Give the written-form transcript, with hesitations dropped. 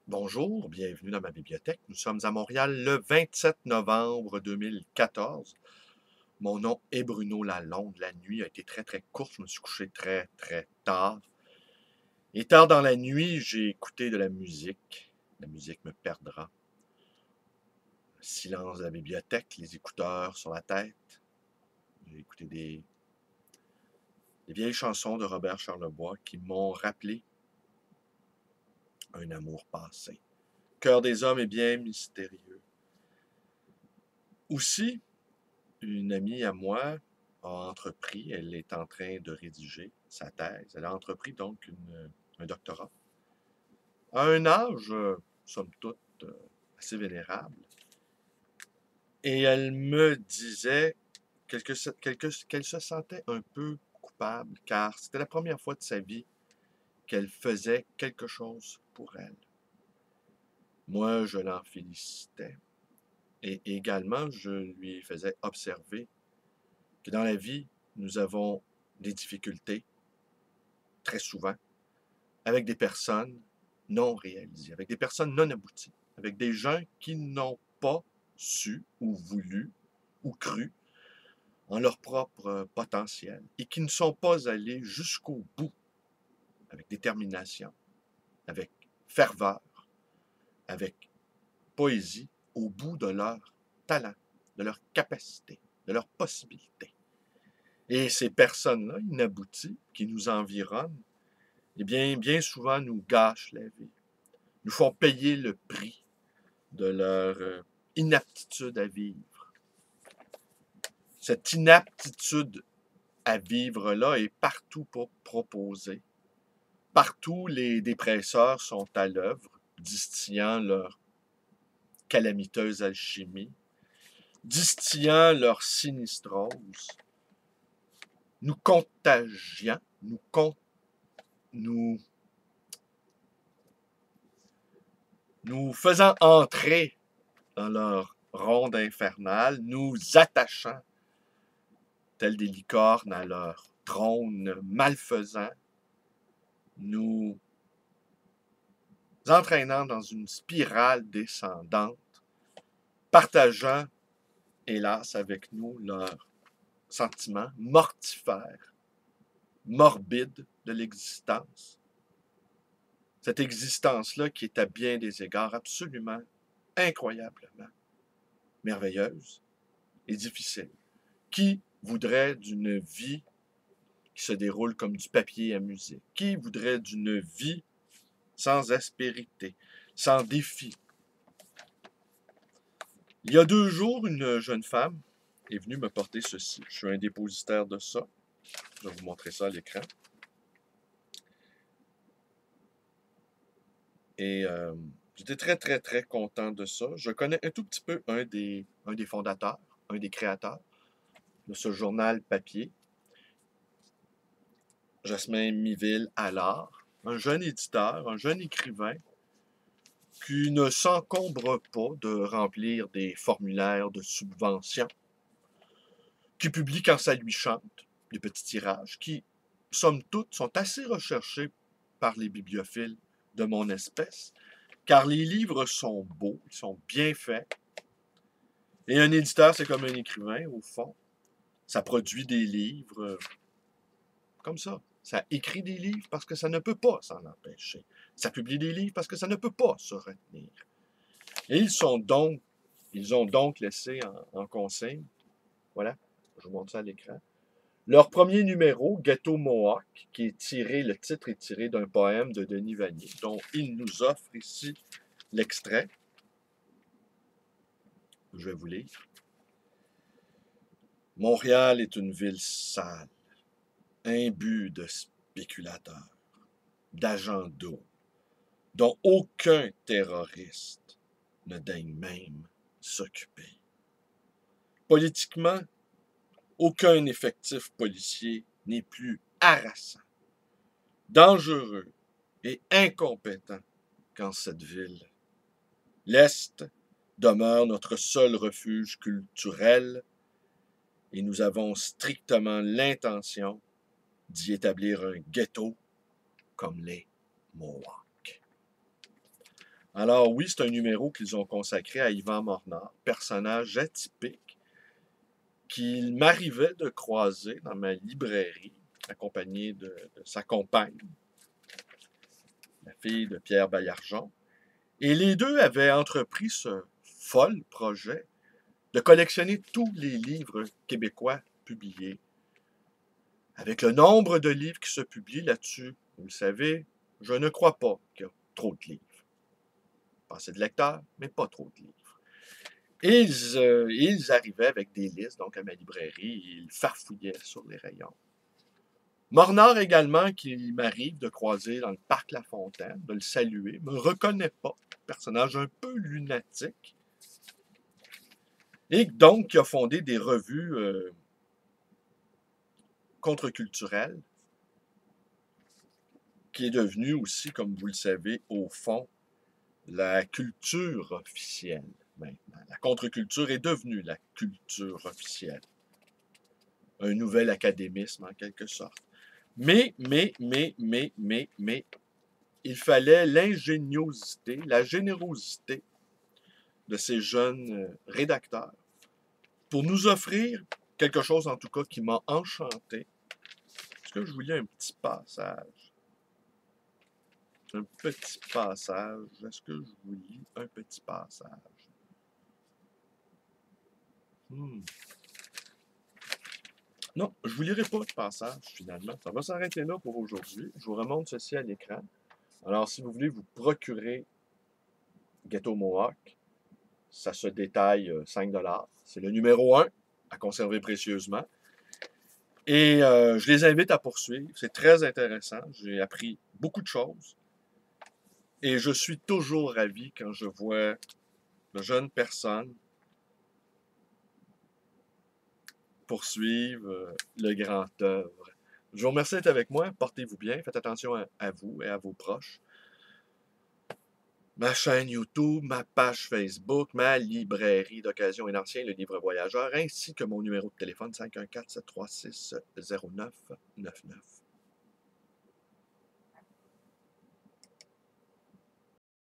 Bonjour, bienvenue dans ma bibliothèque. Nous sommes à Montréal le 27 novembre 2014. Mon nom est Bruno Lalonde. La nuit a été très très courte. Je me suis couché très très tard. Et tard dans la nuit, j'ai écouté de la musique. La musique me perdra. Le silence de la bibliothèque, les écouteurs sur la tête. J'ai écouté des vieilles chansons de Robert Charlebois qui m'ont rappelé un amour passé. Le cœur des hommes est bien mystérieux. Aussi, une amie à moi a entrepris, elle est en train de rédiger sa thèse, elle a entrepris donc un doctorat à un âge, somme toute, assez vénérable. Et elle me disait qu'elle se sentait un peu coupable, car c'était la première fois de sa vie qu'elle faisait quelque chose pour elle. Moi, je l'en félicitais. Et également, je lui faisais observer que dans la vie, nous avons des difficultés, très souvent, avec des personnes non réalisées, avec des personnes non abouties, avec des gens qui n'ont pas su ou voulu ou cru en leur propre potentiel et qui ne sont pas allés jusqu'au bout avec détermination, avec ferveur, avec poésie, au bout de leur talent, de leur capacité, de leurs possibilités. Et ces personnes-là, inabouties, qui nous environnent, eh bien souvent nous gâchent la vie, nous font payer le prix de leur inaptitude à vivre. Cette inaptitude à vivre-là est partout proposée. Partout, les dépresseurs sont à l'œuvre, distillant leur calamiteuse alchimie, distillant leur sinistrose, nous contagiant, nous faisant entrer dans leur ronde infernale, nous attachant, tels des licornes, à leur trône malfaisant, nous entraînant dans une spirale descendante, partageant, hélas, avec nous leurs sentiments mortifères, morbides de l'existence. Cette existence-là qui est à bien des égards absolument, incroyablement merveilleuse et difficile. Qui voudrait d'une vie qui se déroule comme du papier à musique? Qui voudrait d'une vie sans aspérité, sans défi? Il y a 2 jours, une jeune femme est venue me porter ceci. Je suis un dépositaire de ça. Je vais vous montrer ça à l'écran. Et j'étais très, très, très content de ça. Je connais un tout petit peu un des fondateurs, un des créateurs de ce journal papier, Jasmin Miville-Allard, un jeune éditeur, un jeune écrivain qui ne s'encombre pas de remplir des formulaires de subvention, qui publie quand ça lui chante, des petits tirages, qui, somme toute, sont assez recherchés par les bibliophiles de mon espèce, car les livres sont beaux, ils sont bien faits. Et un éditeur, c'est comme un écrivain, au fond. Ça produit des livres comme ça. Ça écrit des livres parce que ça ne peut pas s'en empêcher. Ça publie des livres parce que ça ne peut pas se retenir. Et ils ont donc laissé en consigne, voilà, je vous montre ça à l'écran, leur premier numéro, Ghetto Mohawk, le titre est tiré d'un poème de Denis Vanier, dont il nous offre ici l'extrait. Je vais vous lire. Montréal est une ville sale, imbue de spéculateurs, d'agents d'eau, dont aucun terroriste ne daigne même s'occuper. Politiquement, aucun effectif policier n'est plus harassant, dangereux et incompétent qu'en cette ville. L'Est demeure notre seul refuge culturel et nous avons strictement l'intention d'y établir un ghetto comme les Mohawks. Alors oui, c'est un numéro qu'ils ont consacré à Yvan Mornard, personnage atypique qu'il m'arrivait de croiser dans ma librairie, accompagné de sa compagne, la fille de Pierre Baillargeon. Et les deux avaient entrepris ce fol projet de collectionner tous les livres québécois publiés. Avec le nombre de livres qui se publient là-dessus, vous le savez, je ne crois pas qu'il y a trop de livres. Pas assez de lecteurs, mais pas trop de livres. Et ils arrivaient avec des listes, donc à ma librairie, et ils farfouillaient sur les rayons. Mornard également, qui m'arrive de croiser dans le parc La Fontaine, de le saluer, me reconnaît pas, personnage un peu lunatique, et donc qui a fondé des revues contre-culturelles, qui est devenue aussi, comme vous le savez, au fond, la culture officielle maintenant. La contre-culture est devenue la culture officielle. Un nouvel académisme en quelque sorte. Mais, il fallait l'ingéniosité, la générosité de ces jeunes rédacteurs pour nous offrir quelque chose, en tout cas, qui m'a enchanté. Est-ce que je vous lis un petit passage? Un petit passage. Est-ce que je vous lis un petit passage? Non, je ne vous lirai pas de passage, finalement. Ça va s'arrêter là pour aujourd'hui. Je vous remonte ceci à l'écran. Alors, si vous voulez vous procurer Ghetto Mohawk, ça se détaille 5 $. C'est le numéro 1 à conserver précieusement. Et je les invite à poursuivre. C'est très intéressant. J'ai appris beaucoup de choses. Et je suis toujours ravi quand je vois de jeunes personnes poursuivre le grand œuvre. Je vous remercie d'être avec moi. Portez-vous bien. Faites attention à vous et à vos proches. Ma chaîne YouTube, ma page Facebook, ma librairie d'occasion et d'ancien, le livre voyageur, ainsi que mon numéro de téléphone 514-736-0999.